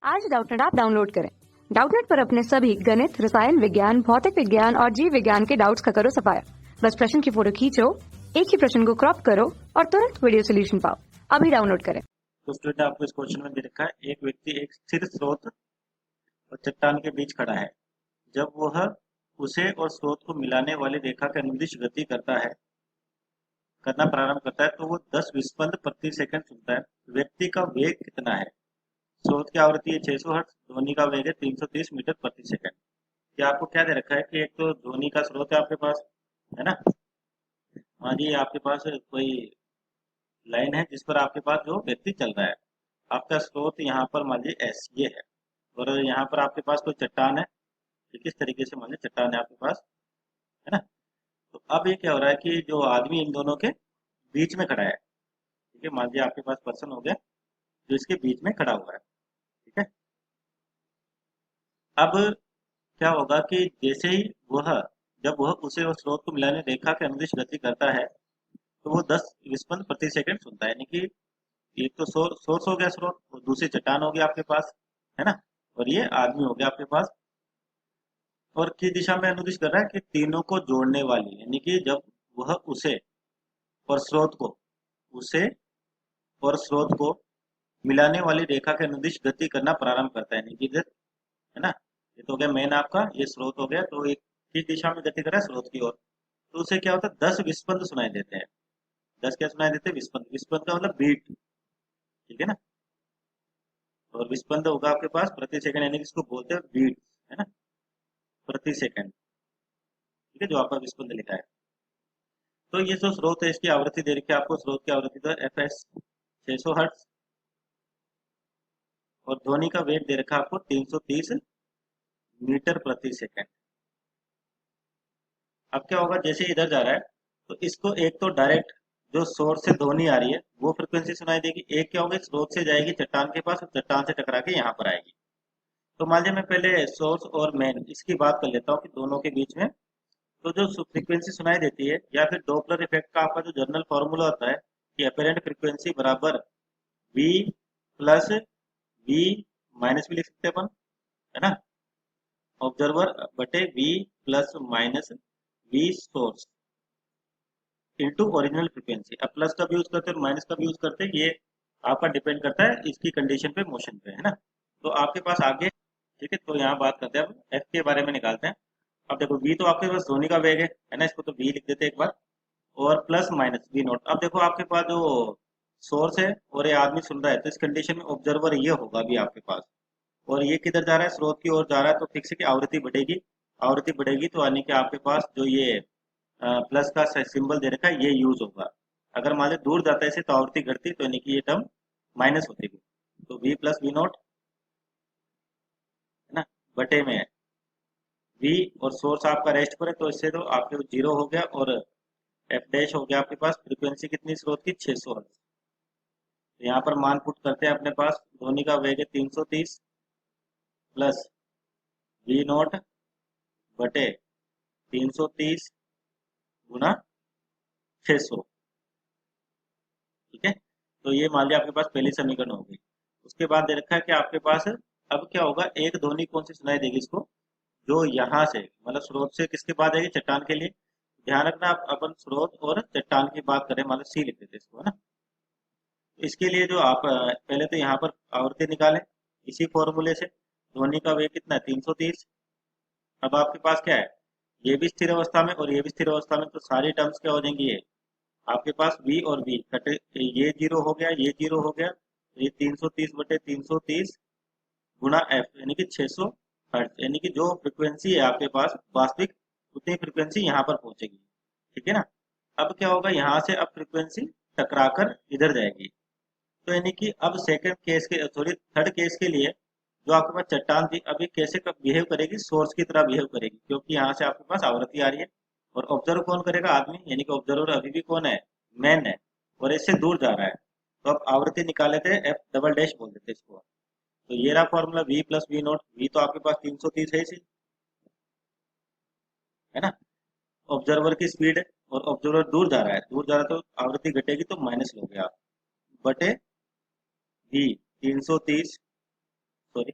आज Doubtnut app download करें। Doubtnut पर अपने सभी गणित, रसायन विज्ञान, भौतिक विज्ञान और जीव विज्ञान के डाउट्स का करो सफाया। बस प्रश्न की फोटो खींचो, एक ही प्रश्न को क्रॉप करो और तुरंत वीडियो सोल्यूशन पाओ। अभी डाउनलोड करें। तो स्टूडेंट, आपको इस क्वेश्चन में दे रखा है, एक व्यक्ति एक स्थिर स्रोत और चट्टान के बीच खड़ा है। जब वह उसे और स्रोत को मिलाने वाली रेखा के अनुदिश गति करना प्रारंभ करता है तो वो 10 विस्पंद प्रति सेकंड चलता है। व्यक्ति का वेग कितना है? स्रोत की आवृत्ति है 600 हर्ट्ज, ध्वनि का वेग है 330 मीटर प्रति सेकंड। क्या आपको क्या दे रखा है कि एक तो ध्वनि का स्रोत है आपके पास, है ना। मान लीजिए आपके पास कोई लाइन है जिस पर आपके पास जो व्यक्ति चल रहा है। आपका स्रोत यहाँ पर मान लीजिए एस ये है, और यहाँ पर आपके पास कोई चट्टान है। किस तरीके से मान लीजिए चट्टान है आपके पास, है ना। तो अब ये क्या हो रहा है कि जो आदमी इन दोनों के बीच में खड़ा है, ठीक है। मान लीजिए आपके पास पर्सन हो गया जो इसके बीच में खड़ा हुआ है, ठीक है। अब क्या होगा कि जैसे ही जब वह उसे और स्रोत को मिलाने रेखा के अनुदिश गति करता है तो वो 10 विस्पंद प्रति सेकंड सुनता है। यानी कि एक तो सोर्स हो गया स्रोत, और दूसरी चट्टान होगी आपके पास, है ना। और ये आदमी हो गया आपके पास, और किस दिशा में अनुदिश कर रहा है कि तीनों को जोड़ने वाली, यानी कि जब वह उसे और स्रोत को मिलाने वाली रेखा के अनुदिश गति करना प्रारंभ करता है। यानी कि इधर, है ना। ये तो हो गया मेन आपका, ये स्रोत हो गया। तो एक किस दिशा में गति कर रहा है? स्रोत की ओर। तो उसे क्या होता है? 10 विस्पंद सुनाई देते हैं। 10 क्या सुनाई देते हैं? विस्पंद। विस्पंद का मतलब बीट, ठीक है ना। और विस्पंद होगा आपके पास प्रति सेकंड, यानी कि इसको बोलते हैं बीट, है ना, प्रति सेकंड, ठीक है, जो आपका विस्पंद लिखा है। तो ये जो स्रोत है इसकी आवृत्ति दे रखी है आपको। स्रोत की आवृत्ति तो एफ एस 600 हर्ट्ज, और ध्वनि का वेग दे रखा है आपको 330 मीटर प्रति सेकंड। अब क्या होगा, जैसे इधर जा रहा है तो इसको एक तो डायरेक्ट जो सोर्स से ध्वनि आ रही है वो फ्रिक्वेंसी सुनाई देगी। एक क्या होगा, स्रोत से जाएगी चट्टान के पास, और चट्टान से टकरा के यहाँ पर आएगी। तो मान लीजिए मैं पहले सोर्स और मेन इसकी बात कर लेता हूँ कि दोनों के बीच में तो जो फ्रीक्वेंसी सुनाई देती है, या फिर डॉपलर इफेक्ट का आपका जो जनरल फॉर्मूला होता है कि अपरेंट फ्रीक्वेंसी बराबर v प्लस v माइनस भी लिख सकते हैं अपन, है ना, ऑब्जर्वर बटे v plus minus v source into original frequency. अब प्लस का भी यूज करते हैं और माइनस का भी यूज करते हैं, ये आपका डिपेंड करता है इसकी कंडीशन पे, मोशन पे, है ना। तो आपके पास आगे, ठीक है, तो यहाँ बात करते हैं अब एफ के बारे में निकालते हैं। अब देखो v तो आपके पास ध्वनि का वेग है ना, इसको तो v लिख देते हैं एक बार, और प्लस माइनस v नॉट। अब देखो आपके पास जो सोर्स है और ये आदमी सुन रहा है, तो इस कंडीशन में ऑब्जर्वर ये होगा भी आपके पास, और ये किधर जा रहा है? स्रोत की ओर जा रहा है। तो फिक्स है कि आवृत्ति बढ़ेगी। आवृत्ति बढ़ेगी तो यानी कि आपके पास जो ये प्लस का सिंबल दे रखा है ये यूज होगा। अगर मान लो दूर जाता है इसे तो आवृत्ति घटती, तो यानी कि ये टर्म माइनस होती है। तो v प्लस वी नॉट, है ना, बटे में v, और सोर्स आपका रेस्ट पर है तो इससे तो आपके 0 हो गया, और एफ डैश हो गया आपके पास। फ्रीक्वेंसी कितनी स्रोत की? 600 हर्ट्ज। तो यहाँ पर मान पुट करते हैं अपने पास, ध्वनि का वेग है 330 प्लस वी नॉट बटे 330 गुना 600, ठीक है। तो ये मान लिया आपके पास पहली समीकरण होगी। उसके बाद दे रखा है कि आपके पास अब क्या होगा, एक ध्वनि कौन सी सुनाई देगी इसको, जो यहाँ से मतलब स्रोत से किसके बाद आएगी? चट्टान के लिए। ध्यान रखना, आप अपन स्रोत और चट्टान की बात करें, मतलब सी लिख देते इसको, है ना। तो इसके लिए जो आप पहले तो यहाँ पर आवृत्ति निकालें इसी फॉर्मूले से। ध्वनि का वेग कितना है? 330। अब आपके पास क्या है, ये भी स्थिर अवस्था में और ये भी स्थिर अवस्था में, तो सारी टर्म्स क्या हो जाएंगी, ये आपके पास v और v कटे, ये 0 हो गया, ये 0 हो गया, तो ये 330 बटे 330 गुना f, यानी कि 600 हर्ट्ज, यानी कि जो फ्रीक्वेंसी है आपके पास वास्तविक उतनी फ्रीक्वेंसी यहाँ पर पहुंचेगी, ठीक है ना। अब क्या होगा, यहाँ से अब फ्रीक्वेंसी टकराकर इधर जाएगी। तो यानी कि अब सेकंड केस के, सॉरी थर्ड केस के लिए जो आपके पास चट्टान थी, अभी कैसे बिहेव करेगी? सोर्स की तरह बिहेव करेगी, क्योंकि यहाँ से आपके पास आवृत्ति आ रही है। और ऑब्जर्व कौन करेगा? आदमी, यानी कि ऑब्जर्वर अभी भी कौन है? मैन है, और इससे दूर जा रहा है। तो अब आवृत्ति निकाल लेते हैं, एफ डबल डैश बोल देते हैं इसको। तो ये रहा formula v plus v naught. v तो आपके पास 330 है इसी, है ना। ऑब्जर्वर की स्पीड है, और ऑब्जर्वर दूर जा रहा है, दूर जा रहा है तो आवृत्ति घटेगी, तो माइनस लोगे आप, बटे v 330 सॉरी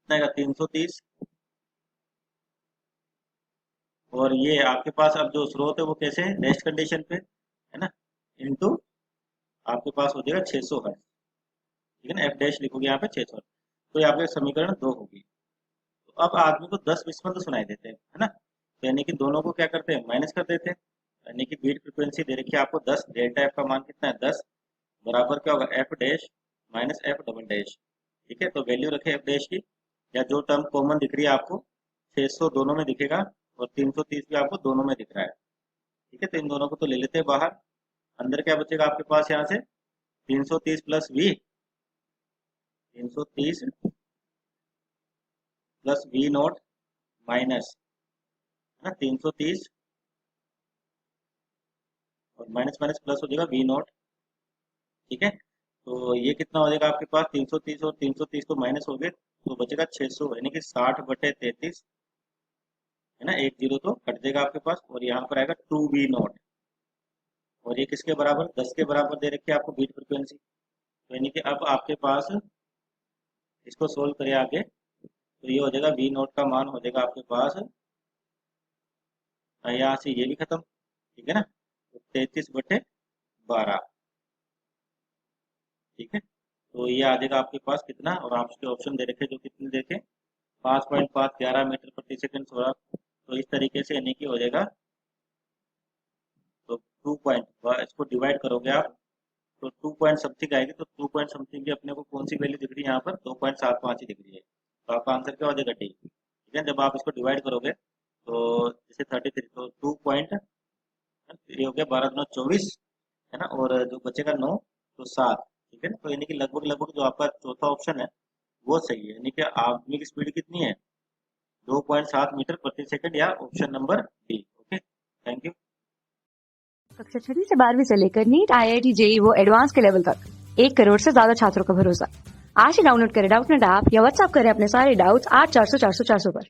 कितना आएगा 330, और ये आपके पास अब जो स्रोत है वो कैसे है, रेस्ट कंडीशन पे है ना, इनटू आपके पास हो जाएगा 600 हर्ट्ज, ठीक है ना, एफ डैश लिखोगे यहाँ पे 600 हर्ट्ज, तो ये आपके समीकरण 2 होगी। तो अब आदमी को 10 विस्मत सुनाई देते हैं, है ना, तो यानी कि दोनों को क्या करते हैं, माइनस कर देते हैं, यानी कि बीट फ्रिक्वेंसी दे रखी है आपको 10, डेल्टा एफ का मान कितना है 10, बराबर क्या होगा F dash minus F double dash, ठीक है, तो वैल्यू रखे एफ डैश की, या जो टर्म कॉमन दिख रही है आपको 600 दोनों में दिखेगा और 330 भी आपको दोनों में दिख रहा है, ठीक है, तो इन दोनों को तो ले लेते हैं बाहर, अंदर क्या बचेगा आपके पास यहाँ से 330 plus v, 330 plus v naught minus है ना 330 और माइनस माइनस प्लस हो जाएगा वी नोट, ठीक है, तो ये कितना हो जाएगा आपके पास 330 और 330 तो माइनस हो गए, तो बचेगा 600, यानी कि 60/33 है ना, एक जीरो तो कट जाएगा आपके पास, और यहाँ पर आएगा 2v नोट, और ये किसके बराबर 10 के बराबर दे रखी है आपको बीट फ्रिक्वेंसी, तो यानी कि अब आपके पास इसको सोल्व करें आगे, तो ये हो जाएगा वी नोट का मान हो जाएगा आपके पास, यहाँ से ये भी खत्म, ठीक है ना, तो 33/12, ठीक है, तो ये आ जाएगा आपके पास कितना, और आपके ऑप्शन दे रखे जो कितने देखे 5.511 मीटर प्रति सेकंड 16, तो इस तरीके से यानी कि हो जाएगा, तो 2 पॉइंट इसको डिवाइड करोगे आप तो 2 पॉइंट समथिंग आएगी, तो 2 पॉइंट समथिंग की अपने को कौन सी वैल्यू दिख रही है यहाँ पर 2.75 ही दिख रही है, तो आपका आंसर क्या हो जाएगा डी, ठीक है, जब आप इसको डिवाइड करोगे तो जैसे 33 तो 2 पॉइंट ये हो गया 12×24 है ना, और जो बचेगा 9 तो 7, ठीक है ना, तो यानी कि लगभग लगभग जो आपका चौथा ऑप्शन है वो सही है, यानी कि आदमी की स्पीड कितनी है 2.7 मीटर प्रति सेकंड, या option number D. Okay, thank you. कक्षा 6वीं से 12वीं से लेकर नीट, IIT, JEE वो एडवांस के लेवल तक 1 करोड़ से ज्यादा छात्रों का भरोसा। आज ही डाउनलोड करें डाउटनेट ऐप या व्हाट्सएप करें अपने सारे डाउट्स 8400 400 400 पर।